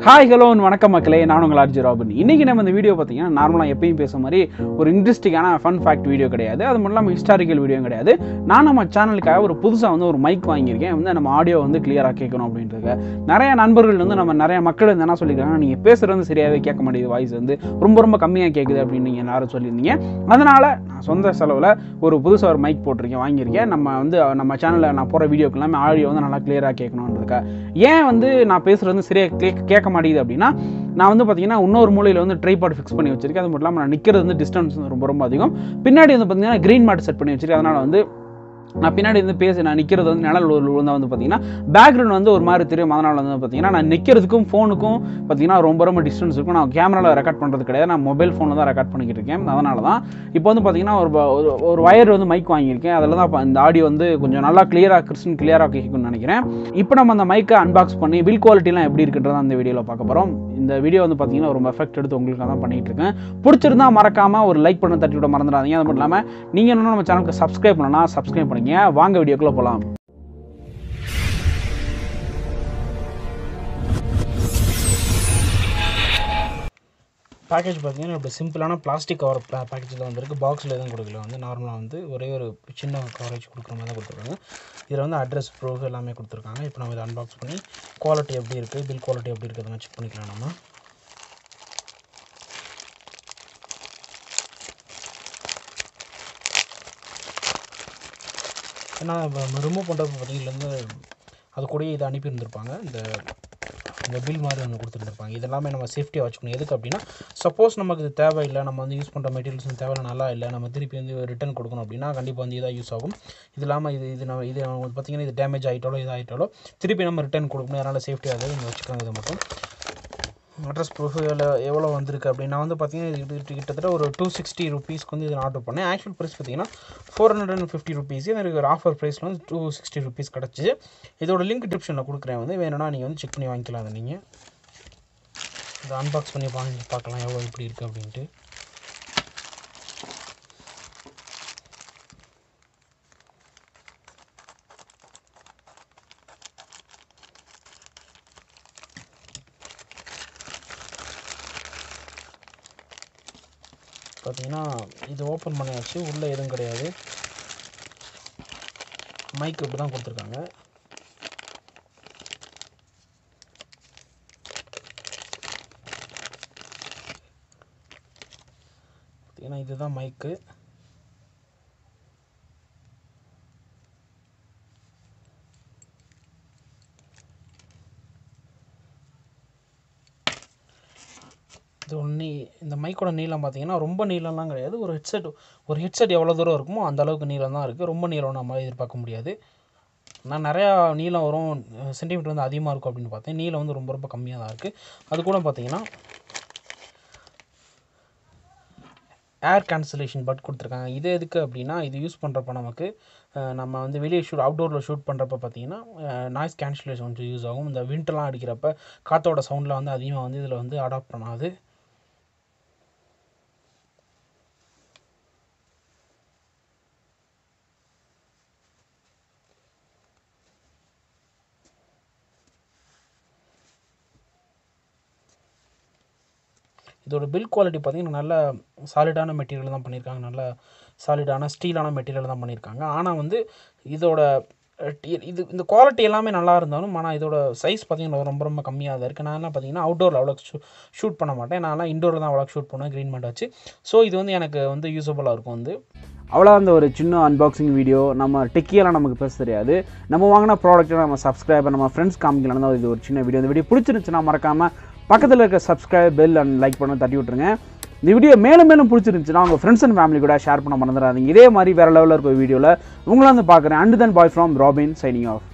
Hi, hello and வணக்கம் மக்களே, நான் உங்கள் RjRabin. இன்னைக்கு நம்ம இந்த வீடியோ பார்த்தீங்கன்னா நார்மலாக எப்பயும் பேசுற மாதிரி ஒரு இன்ட்ரெஸ்டிங்கான ஃபன் ஃபேக்ட் வீடியோ கிடையாது. அது மட்டும் இல்லாமல் ஹிஸ்டாரிக்கல் வீடியோ கிடையாது. நான் நம்ம சேனலுக்காக ஒரு புதுசாக ஒரு மைக் வாங்கியிருக்கேன். நம்ம ஆடியோ கிளியராக கேட்கணும் அப்படின்றதுக்கு நிறைய நண்பர்கள் நிறைய மக்கள் என்ன சொல்லியிருக்காங்க, நீங்கள் பேசுகிறது சரியாகவே கேட்க மாட்டேங்குது, வாய்ஸ் ரொம்ப கம்மியாக கேட்குது அப்படின்னு நீங்கள் எல்லாரும் சொல்லியிருந்தீங்க. அதனால் நான் சொந்த செலவில் ஒரு புதுசாக ஒரு மைக் போட்டிருக்கேன், வாங்கியிருக்கேன். நம்ம சேனலில் நான் போகிற வீடியோக்கு எல்லாமே ஆடியோ நல்லா கிளியராக கேட்கணுன்றதுக்காக. ஏன் நான் பேசுகிறது சரியாக கேட்க மாட்டேங்குது அப்படின்னா, நான் பார்த்தீங்கன்னா இன்னொரு மூலையில் ட்ரைபாட் ஃபிக்ஸ் பண்ணி வச்சிருக்கேன். அது மட்டும் இல்லாமல் நான் நிற்கிறது டிஸ்டன்ஸ் ரொம்ப அதிகம். பின்னாடி பார்த்தீங்கன்னா கிரீன் மேட் செட் பண்ணி வச்சிருக்கேன். அதனால் நான் பின்னாடி நான் நிற்கிறது நிழல் விழுந்தால் பார்த்தீங்கன்னா பேக்ரவுண்ட் ஒரு மாதிரி தெரியும். அதனால் பார்த்தீங்கன்னா நான் நிற்கிறதுக்கும் ஃபோனுக்கும் பார்த்தீங்கன்னா ரொம்ப டிஸ்டன்ஸ் இருக்கும். நான் கேமராவில் ரெக்கார்ட் பண்ணுறது கிடையாது, நான் மொபைல் ஃபோனில் தான் ரெக்கார்ட் பண்ணிக்கிட்டு இருக்கேன். அதனால தான் இப்போ பார்த்தீங்கன்னா ஒரு வயர் மைக் வாங்கியிருக்கேன். அதில் தான் இந்த ஆடியோ கொஞ்சம் நல்லா கிளியராக கேட்கும்னு நினைக்கிறேன். இப்போ நம்ம அந்த மைக்கை அன்பாக்ஸ் பண்ணி பில் குவாலிட்டிலாம் எப்படி இருக்குன்றத அந்த வீடியோவில் பார்க்க போகிறோம். இந்த வீடியோ பார்த்தீங்கன்னா ரொம்ப எஃபெக்ட் எடுத்து உங்களுக்கு தான் பண்ணிகிட்டு இருக்கேன். பிடிச்சிருந்தா மறக்காமல் ஒரு லைக் பண்ண தட்டி விட மறந்துடாதீங்க. அது மட்டும் இல்லாமல் நீங்கள் இன்னும் நம்ம சேனலுக்கு சப்ஸ்கிரைப் பண்ணணும்னா சப்ஸ்கிரைப் பண்ணுங்க. வாங்க வீடியோக்குள்ள போலாம். பேக்கேஜ் பார்த்தீங்கன்னா இப்படி சிம்பிளான பிளாஸ்டிக் கவர் பேக்கேஜில் வந்திருக்கு. பாக்ஸில் எதுவும் கொடுக்கல. நார்மலாக ஒரே ஒரு சின்ன கவரேஜ் கொடுக்குற மாதிரி தான் கொடுத்துருக்காங்க. இதில் அட்ரஸ் ப்ரூஃப் எல்லாமே கொடுத்துருக்காங்க. இப்போ நம்ம இதை அன்பாக்ஸ் பண்ணி குவாலிட்டி எப்படி இருக்குது, பில் குவாலிட்டி எப்படி இருக்குதுன்னு செக் பண்ணிக்கலாம். நம்ம ஏன்னா ரிமூவ் பண்ணுறப்ப பார்த்தீங்கன்னா அது கூட இதை அனுப்பியிருந்திருப்பாங்க. இந்த பில் மாதிரி ஒன்று கொடுத்துருந்துருப்பாங்க. இதெல்லாமே நம்ம சேஃப்டியாக வச்சுக்கணும். எதுக்கு அப்படின்னா, சப்போஸ் நமக்கு இது தேவையில்லை, நம்ம யூஸ் பண்ணுற மெட்டீரியல்ஸ் தேவையில்லை, நல்லா இல்லை, நம்ம திருப்பி ரிட்டர்ன் கொடுக்கணும் அப்படின்னா கண்டிப்பாக இதாக யூஸ் ஆகும். இது இல்லாமல் இது பார்த்திங்கன்னா இது டேமேஜ் ஆகிட்டாலோ இதாகிட்டாலோ திருப்பி நம்ம ரிட்டர்ன் கொடுக்கணும். அதனால் சேஃப்டியாக நீங்கள் வச்சுக்கோங்க. இது மட்டும் அட்ரஸ் ப்ரூஃப் எவ்வளோ வந்திருக்கு அப்படின்னா பார்த்தீங்கன்னா இது கிட்டத்தட்ட ஒரு 260 ரூபீஸ்க்கு இது ஆர்டர் பண்ணேன். ஆக்சுவல் ப்ரைஸ் பார்த்தீங்கன்னா 450 ரூபீஸ். எனக்கு ஒரு ஆஃபர் ப்ரைஸில் 260 ரூபீஸ் கிடச்சி. இதோட லிங்க் டிஸ்கிரிப்ஷனில் கொடுக்குறேன். வேணும்னா நீங்கள் செக் பண்ணி வாங்கிக்கலாம். அதை நீங்கள் இதை அன்பாக்ஸ் பண்ணி பார்க்கலாம் எவ்வளோ எப்படி இருக்குது அப்படின்ட்டு. பார்த்தீங்கன்னா இது ஓப்பன் பண்ணியாச்சு. உள்ளே எதுவும் கிடையாது. மைக் இப்படி தான் கொடுத்துருக்காங்க. பார்த்தீங்கன்னா இதுதான் மைக்கு. இது இந்த மைக்கோட நீளம் பார்த்தீங்கன்னா ரொம்ப நீளம்லாம் கிடையாது. ஒரு ஹெட்செட் எவ்வளோ தூரம் இருக்குமோ அந்த அளவுக்கு நீளம் தான் இருக்குது. ரொம்ப நீளம் நம்ம எதிர்பார்க்க முடியாது. நான் நிறையா நீளம் வரும், சென்டிமீட்டர் அதிகமாக இருக்கும் அப்படின்னு பார்த்தேன். நீளம் ரொம்ப கம்மியாக தான் இருக்குது. அது கூட பார்த்தீங்கன்னா ஏர் கேன்சலேஷன் பட் கொடுத்துருக்காங்க. இது எதுக்கு அப்படின்னா, இது யூஸ் பண்ணுறப்ப நமக்கு நம்ம வெளியே அவுட்டோரில் ஷூட் பண்ணுறப்ப பார்த்தீங்கன்னா நாய்ஸ் கேன்சலேஷன் கொஞ்சம் யூஸ் ஆகும். இந்த விண்ட்லாம் அடிக்கிறப்ப காற்றோட சவுண்டில் அதிகமாக இதில் அடாப்ட் பண்ணாது. இதோட பில் குவாலிட்டி பார்த்திங்கன்னா நல்ல சாலிடான மெட்டீரியல் தான் பண்ணியிருக்காங்க. நல்ல சாலிடான ஸ்டீலான மெட்டீரியல் தான் பண்ணியிருக்காங்க. ஆனால் இதோட இந்த குவாலிட்டி எல்லாமே நல்லா இருந்தாலும், ஆனால் இதோட சைஸ் பார்த்திங்கன்னா ரொம்ப கம்மியாக தான் இருக்குது. நான் பார்த்திங்கன்னா அவுட்டோரில் அவ்வளோ ஷூட் பண்ண மாட்டேன். நான் இன்டோரில் தான் அவ்வளோ ஷூட் பண்ணுவேன், க்ரீன் மேட் வச்சு. ஸோ இது எனக்கு யூஸபுளாக இருக்கும். அவ்வளோ அந்த ஒரு சின்ன அன்பாக்சிங் வீடியோ. நம்ம டெக்கியெல்லாம் நமக்கு பேச தெரியாது. நம்ம வாங்கின ப்ராடக்ட்டை நம்ம சப்ஸ்கிரைபர் நம்ம ஃப்ரெண்ட்ஸ் காமிக்கலாம் தான் இது ஒரு சின்ன வீடியோ. இந்த வீடியோ பிடிச்சிருந்துச்சுன்னா மறக்காமல் பக்கத்தில் இருக்க சப்ஸ்கிரைப் பெல் அண்ட் லைக் பண்ண தட்டி விட்டுருங்க. இந்த வீடியோ மேலும் பிடிச்சிருந்துச்சுன்னா உங்கள் ஃப்ரெண்ட்ஸ் அண்ட் ஃபேமிலி கூட ஷேர் பண்ண மறந்துடாதீங்க. இதே மாதிரி வேறு லெவலில் இருக்க வீடியோவில் உங்களை பார்க்குறேன். And then bye from robin signing off.